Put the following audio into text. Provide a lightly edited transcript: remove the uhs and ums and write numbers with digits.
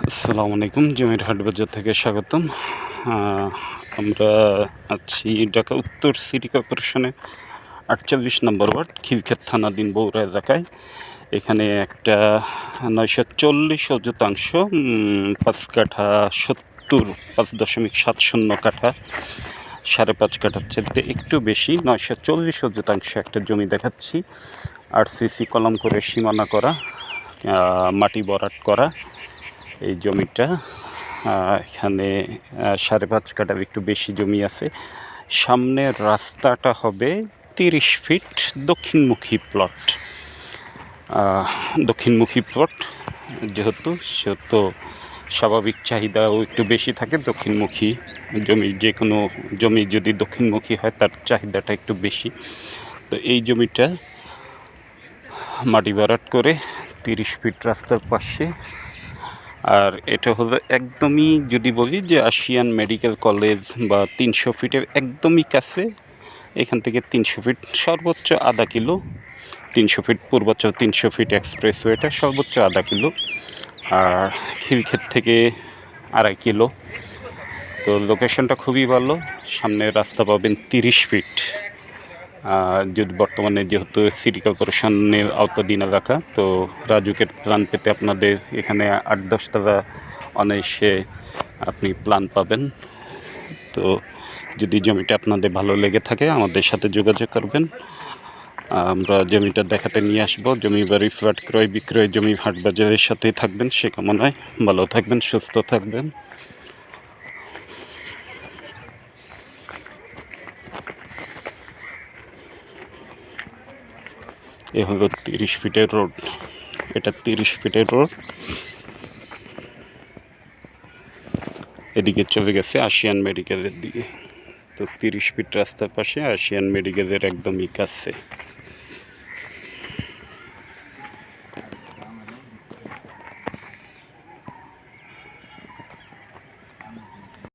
আসসালামু আলাইকুম। জমির হাট বাজার থেকে স্বাগতম। আমরা আছি ঢাকা উত্তর সিটি কর্পোরেশনে ৪৮ নম্বর ওয়ার্ড, খিলক্ষেত থানাধীন বগুড়া এলাকায়। এখানে একটা ৯৪০ অযুতাংশ ৫ কাঠা ৭০ ৫.৭০ কাঠা ৫.৫ কাঠার চেয়ে একটু বেশি ৯৪০ অযুতাংশ একটা জমি দেখাচ্ছি। আরসিসি কলম করে সীমানা করা, মাটি ভরাট করা এই জমিটা। এখানে ৫.৫ কাঠার একটু বেশি জমি আছে। সামনের রাস্তাটা হবে ৩০ ফিট দক্ষিণমুখী প্লট। সেহেতু স্বাভাবিক চাহিদাও একটু বেশি থাকে। দক্ষিণমুখী জমি, যে কোনো জমি যদি দক্ষিণমুখী হয় তার চাহিদাটা একটু বেশি। তো এই জমিটা মাটি ভরাট করে ৩০ ফিট রাস্তার পাশে। আর এটা হলো একদমই, যদি বলি যে আশিয়ান মেডিকেল কলেজ বা ৩০০ ফিটের একদমই কাছে। এখান থেকে ৩০০ ফিট, সর্বোচ্চ আধা কিলো। ৩০০ ফিট পূর্বোচ্চ ৩০০ ফিট এক্সপ্রেসওয়েটা সর্বোচ্চ আধা কিলো, আর খিলক্ষেত থেকে ২.৫ কিলো। তো লোকেশনটা খুবই ভালো। সামনে রাস্তা পাবেন ৩০ ফিট। যদি বর্তমানে যেহেতু সিটি কর্পোরেশনের আওতাধীন এলাকা, তো রাজুকের প্ল্যান পেতে আপনাদের এখানে ৮-১০ টাকা অনায়াসে আপনি প্ল্যান পাবেন। তো যদি জমিটা আপনাদের ভালো লেগে থাকে আমাদের সাথে যোগাযোগ করবেন। আমরা জমিটা দেখাতে নিয়ে আসবো। জমি বাড়ি ফ্ল্যাট ক্রয় বিক্রয় জমি হাট বাজারের সাথেই থাকবেন সে কামনায়। ভালো থাকবেন, সুস্থ থাকবেন। এ হলো ৩০ ফিটের রোড। এটা ৩০ ফিটের রোড। এদিকে চলে গেছে আশিয়ান মেডিকেলের দিকে। তো ৩০ ফিট রাস্তার পাশে আশিয়ান মেডিকেলের একদমই কাছে।